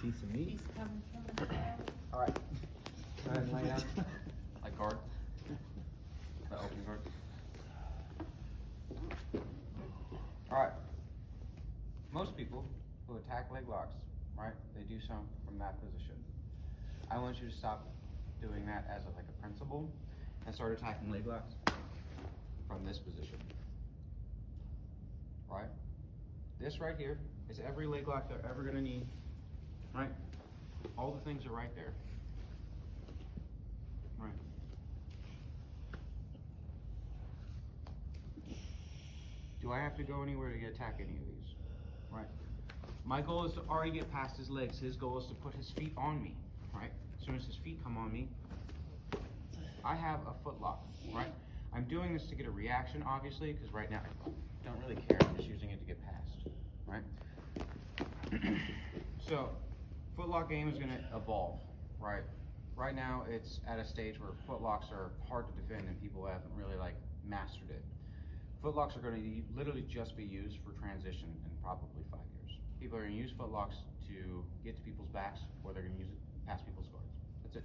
Piece of meat. All right. Go ahead and lay down. Like guard. The open guard. All right. Most people who attack leg locks, right, they do so from that position. I want you to stop doing that as like a principle and start attacking leg locks from this position. Right? This right here is every leg lock they're ever gonna need. Right? All the things are right there. Right. Do I have to go anywhere to attack any of these? Right. My goal is to already get past his legs. His goal is to put his feet on me. Right. As soon as his feet come on me, I have a foot lock. Right. I'm doing this to get a reaction, obviously, because right now I don't really care. I'm just using it to get past. Right. So, foot lock game is going to evolve. Right. Right now, it's at a stage where foot locks are hard to defend and people haven't really mastered it. Foot locks are going to literally just be used for transition in probably 5 years. People are going to use foot locks to get to people's backs, or they're going to use it past people's guards. That's it.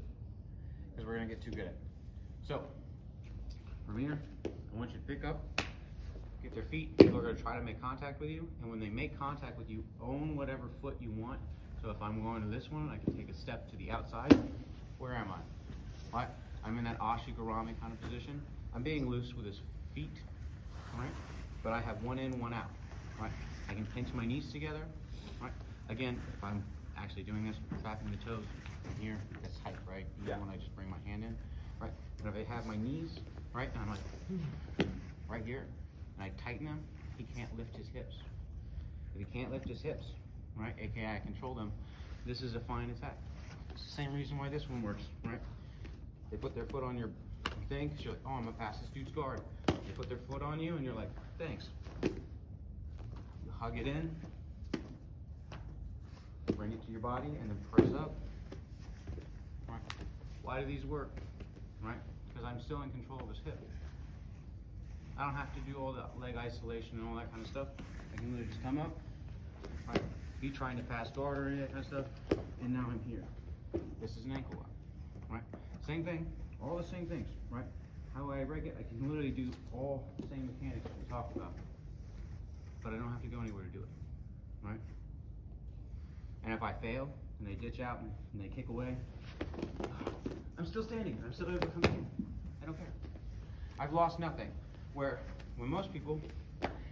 Because we're going to get too good at it. So, from here, I want you to pick up, get their feet. People are going to try to make contact with you, and when they make contact with you, own whatever foot you want. So if I'm going to this one, I can take a step to the outside. Where am I? Right? I'm in that ashigarami kind of position. I'm being loose with his feet. Right? But I have one in, one out. Right? I can pinch my knees together. Right? Again, if I'm actually doing this, trapping the toes from here, that's tight, right? Even when I just bring my hand in. Right? And if I have my knees, right, and I'm like, right here, and I tighten them, he can't lift his hips. If he can't lift his hips, right, aka I control them, this is a fine attack. It's the same reason why this one works, right? They put their foot on your thing, because you're like, oh, I'm gonna pass this dude's guard. They put their foot on you, and you're like, thanks. You hug it in, bring it to your body, and then press up. Right? Why do these work? Right? Because I'm still in control of his hip. I don't have to do all the leg isolation and all that kind of stuff. I can literally just come up, right? Be trying to pass guard or any of that kind of stuff, and now I'm here. This is an ankle lock, right? Same thing, all the same things, right? How I break it, I can literally do all the same mechanics that we talked about, but I don't have to go anywhere to do it, right? And if I fail, and they ditch out, and they kick away, I'm still standing, I'm still able to come in. I don't care. I've lost nothing. Where, when most people,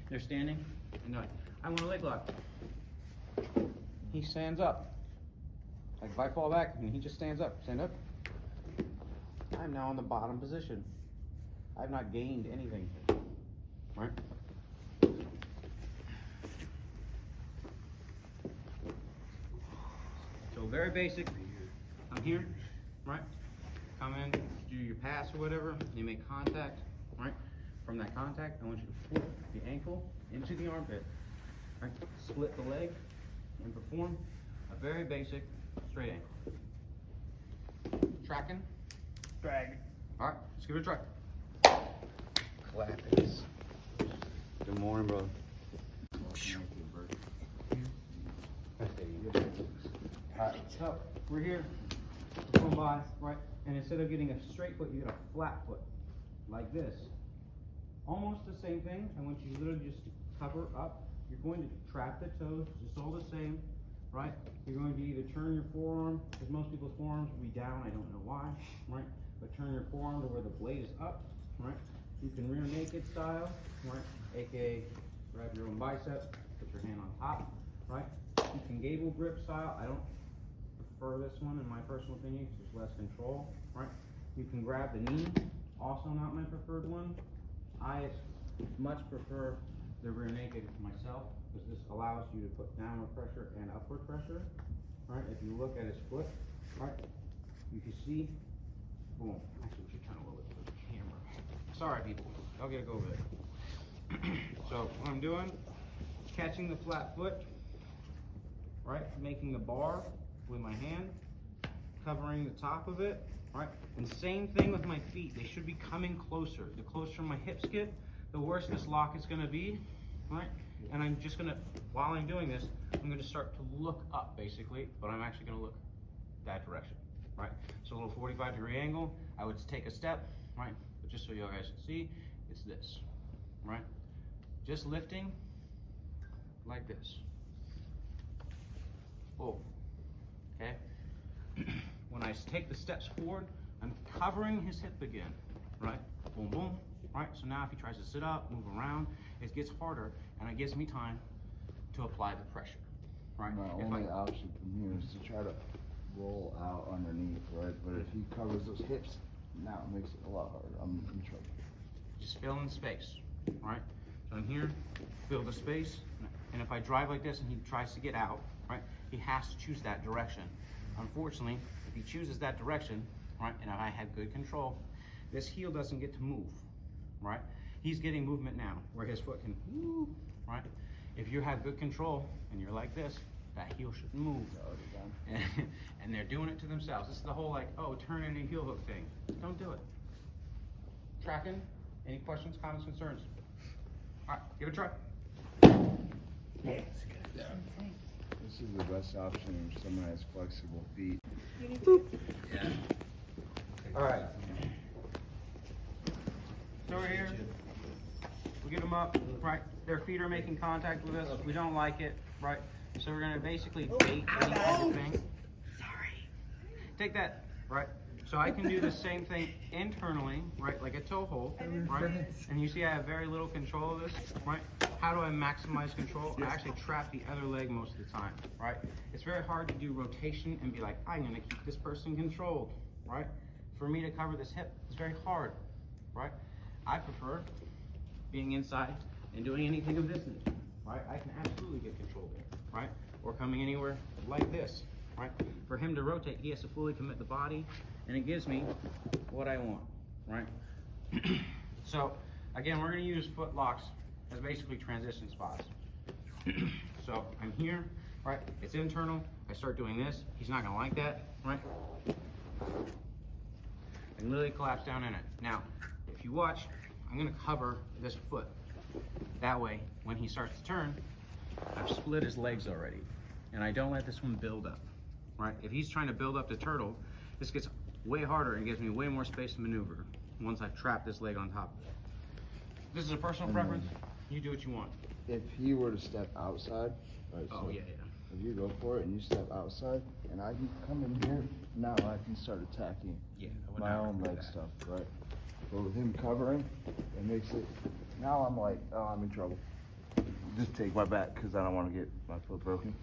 they're standing, and they're like, I want a leg lock. He stands up. Like if I fall back, and he just stands up, stand up. I'm now in the bottom position. I've not gained anything, right? So very basic, I'm here, right? Come in, do your pass or whatever, you make contact, right? From that contact, I want you to pull the ankle into the armpit, right? Split the leg, and perform a very basic straight ankle. Tracking? Drag. All right, let's give it a try. Clappers. Good morning, brother. Alright, so we're here, going by, right? And instead of getting a straight foot, you get a flat foot, like this. Almost the same thing. I want you literally just to cover up. You're going to trap the toes, just all the same, right? You're going to either turn your forearm, because most people's forearms will be down, I don't know why, right? But turn your forearm to where the blade is up, right? You can rear naked style, right? AKA grab your own bicep, put your hand on top, right? You can gable grip style. I don't prefer this one in my personal opinion because there's less control, right? You can grab the knee, also not my preferred one. I much prefer the rear naked myself because this allows you to put downward pressure and upward pressure, right? If you look at his foot, right, you can see, boom. Actually, we should turn a little bit to the camera. Sorry, people, I'll get it over there. So what I'm doing, catching the flat foot, right, making the bar with my hand, covering the top of it, right, and same thing with my feet. They should be coming closer. The closer my hips get, the worse this lock is going to be, right? And I'm just gonna, while I'm doing this, I'm gonna start to look up basically, but I'm actually gonna look that direction, right? So a little 45-degree angle, I would take a step, right? But just so you guys can see, it's this, right? Just lifting like this. Oh, okay? When I take the steps forward, I'm covering his hip again, right? Boom, boom, right? So now if he tries to sit up, move around, it gets harder, and it gives me time to apply the pressure, right? My only option from here is to try to roll out underneath, right? But if he covers those hips, now it makes it a lot harder. I'm in trouble. Just fill in space, right? So I'm here, fill the space, and if I drive like this and he tries to get out, right, he has to choose that direction. Unfortunately, if he chooses that direction, right, and if I have good control, this heel doesn't get to move, right? He's getting movement now, where his foot can move, right? If you have good control and you're like this, that heel should move. And they're doing it to themselves. This is the whole like, oh, turn in a heel hook thing. Don't do it. Tracking? Any questions, comments, concerns? All right, give it a try. This is the best option if someone has flexible feet. Yeah. All right. So we're here. We get them up, right? Their feet are making contact with us. We don't like it, right? So we're gonna basically bait any kind of thing. Sorry. Take that, right? So I can do the same thing internally, right? Like a toe hold, right? And you see I have very little control of this, right? How do I maximize control? I actually trap the other leg most of the time, right? It's very hard to do rotation and be like, I'm gonna keep this person controlled, right? For me to cover this hip, it's very hard, right? I prefer being inside and doing anything of this nature, right? I can absolutely get control there, right? Or coming anywhere like this, right? For him to rotate, he has to fully commit the body, and it gives me what I want, right? So, again, we're gonna use foot locks as basically transition spots. So, I'm here, right? It's internal. I start doing this. He's not gonna like that, right? And literally collapse down in it. Now, if you watch, I'm gonna cover this foot. That way, when he starts to turn, I've split his legs already. And I don't let this one build up, right? If he's trying to build up the turtle, this gets way harder and gives me way more space to maneuver once I've trapped this leg on top of it. This is a personal preference. You do what you want. If he were to step outside, right? Oh, so yeah. If you go for it and you step outside, and I can come in here, now I can start attacking my own leg stuff, right? But with him covering, it makes it, now I'm like, oh, I'm in trouble. Just take my back, because I don't want to get my foot broken.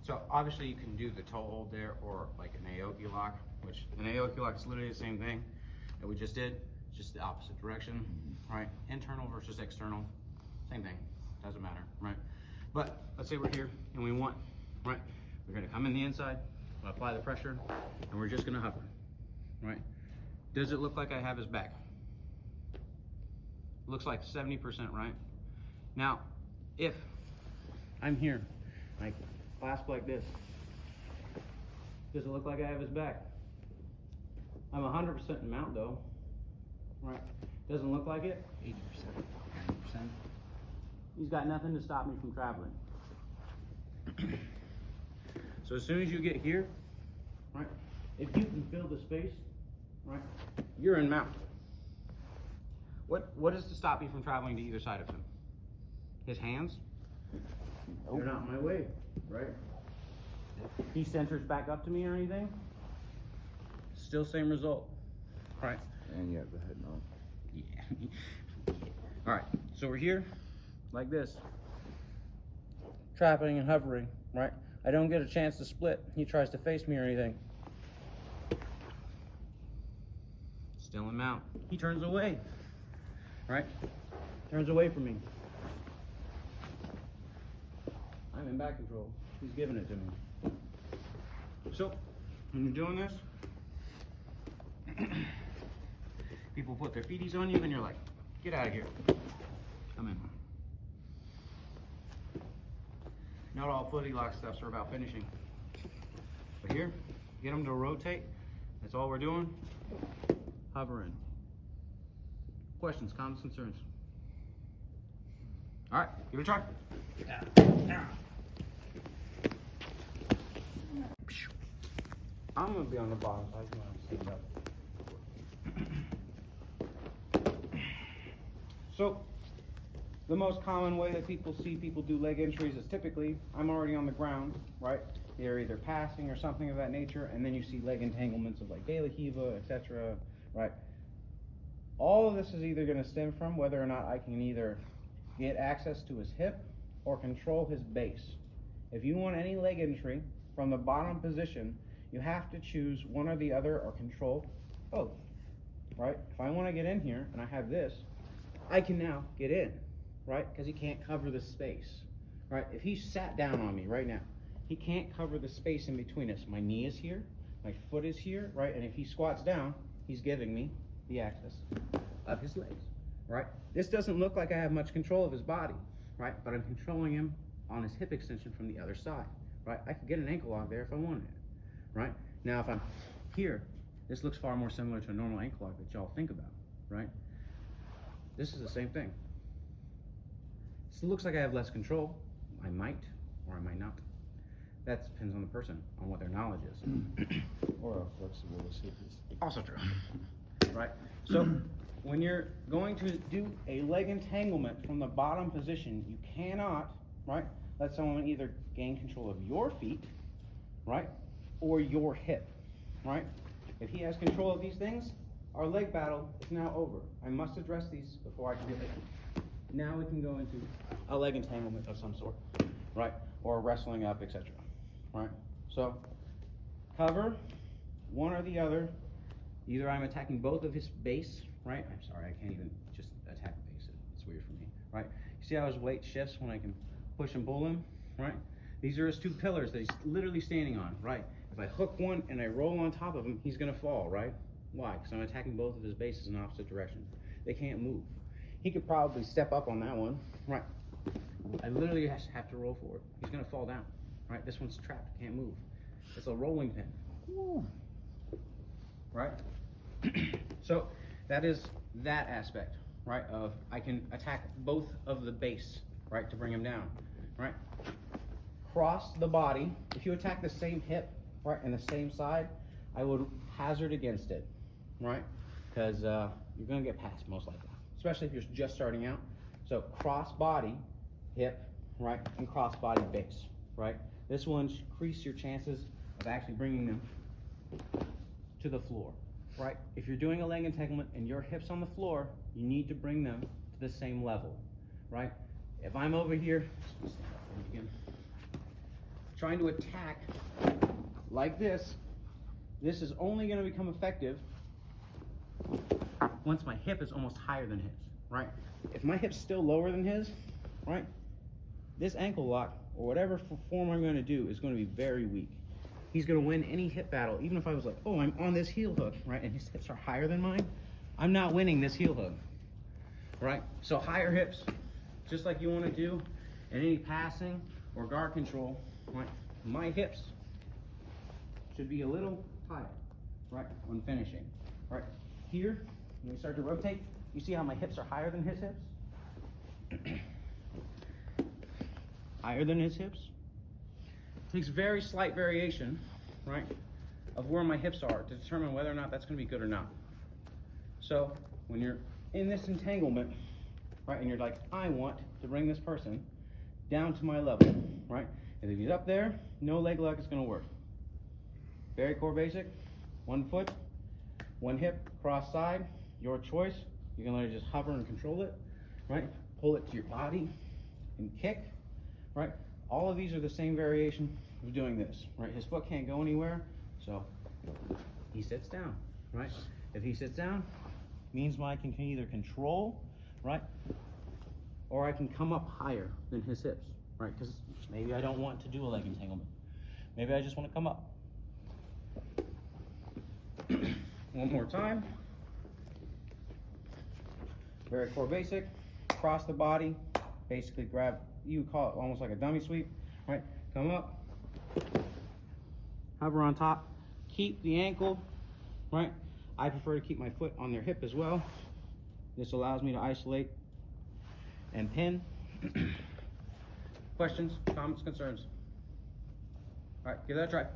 So obviously you can do the toe hold there, or like an Aoki lock, which an Aoki lock is literally the same thing that we just did, just the opposite direction, right? Internal versus external, same thing, doesn't matter, right? But let's say we're here and we want, right? We're gonna come in the inside, we'll apply the pressure, and we're just gonna hover, right? Does it look like I have his back? Looks like 70%, right? Now, if I'm here, I clasp like this, does it look like I have his back? I'm 100% in mount though, right? Doesn't look like it? 80%, 90%. He's got nothing to stop me from traveling. So as soon as you get here, right, if you can fill the space, right, you're in mount. What is to stop me from traveling to either side of him? His hands? They're not in my way, right? He centers back up to me or anything, still same result, right? And you have the head nod. Yeah. All right, so we're here, like this, trapping and hovering, right? I don't get a chance to split. He tries to face me or anything. Still in mount. He turns away, right? Turns away from me. I'm in back control. He's giving it to me. So, when you're doing this, people put their feeties on you and you're like, get out of here. Come in. Not all footy lock stuffs are about finishing. But here, get them to rotate. That's all we're doing. Hovering. Questions, comments, concerns? All right, give it a try. I'm gonna be on the bottom side. You want to stand up. So, the most common way that people see people do leg entries is typically, I'm already on the ground, right? They're either passing or something of that nature, and then you see leg entanglements of like De La Hiva, etc., right? All of this is either going to stem from whether or not I can either get access to his hip or control his base. If you want any leg entry from the bottom position, you have to choose one or the other or control both, right? If I want to get in here and I have this, I can now get in, right? Because he can't cover the space, right? If he sat down on me right now, he can't cover the space in between us. My knee is here, my foot is here, right? And if he squats down, he's giving me the access of his legs, right? This doesn't look like I have much control of his body, right? But I'm controlling him on his hip extension from the other side, right? I could get an ankle lock there if I wanted it, right? Now, if I'm here, this looks far more similar to a normal ankle lock that y'all think about, right? This is the same thing. So it looks like I have less control. I might, or I might not. That depends on the person, on what their knowledge is. Or how flexible the hip is. Also true. Right? So, when you're going to do a leg entanglement from the bottom position, you cannot, right, let someone either gain control of your feet, right, or your hip, right? If he has control of these things, our leg battle is now over. I must address these before I can get it. Now we can go into a leg entanglement of some sort, right? Or wrestling up, etc. Right? So, cover one or the other. Either I'm attacking both of his base, right? I'm sorry, I can't even just attack base. It's weird for me, right? You see how his weight shifts when I can push and pull him, right? These are his two pillars that he's literally standing on, right? If I hook one and I roll on top of him, he's gonna fall, right? Why? Because I'm attacking both of his bases in opposite directions. They can't move. He could probably step up on that one, right? I literally have to roll forward. He's gonna fall down, right? This one's trapped, can't move. It's a rolling pin. Woo. Right? So that is that aspect, right? Of I can attack both of the base, right, to bring him down, right? Cross the body. If you attack the same hip, right, and the same side, I would hazard against it, right? Because you're gonna get passed most likely, especially if you're just starting out. So cross body, hip, right, and cross body base, right? This will increase your chances of actually bringing them to the floor, right? If you're doing a leg entanglement and your hips on the floor, you need to bring them to the same level, right? If I'm over here, trying to attack like this is only going to become effective once my hip is almost higher than his, right? If my hip's still lower than his, right, this ankle lock or whatever form I'm going to do is going to be very weak. He's going to win any hip battle, even if I was like, oh, I'm on this heel hook, right, and his hips are higher than mine, I'm not winning this heel hook, right? So higher hips, just like you want to do in any passing or guard control, right? My hips should be a little higher, right, when finishing, right? Here, when we start to rotate, you see how my hips are higher than his hips? Higher than his hips? Takes very slight variation, right, of where my hips are to determine whether or not that's going to be good or not. So when you're in this entanglement, right, and you're like, I want to bring this person down to my level, right? And if he's up there, no leg lock is going to work. Very core basic, 1 foot, 1 hip, cross side, your choice. You can literally just hover and control it, right? Pull it to your body and kick, right? All of these are the same variation of doing this, right? His foot can't go anywhere, so he sits down, right? If he sits down, means I can either control, right? Or I can come up higher than his hips, right? Because maybe I don't want to do a leg entanglement. Maybe I just want to come up. One more time. Very core basic. Cross the body. Basically grab, you would call it almost like a dummy sweep, right? Come up. Hover on top. Keep the ankle, right? I prefer to keep my foot on their hip as well. This allows me to isolate and pin, Questions, comments, concerns? All right, give that a try.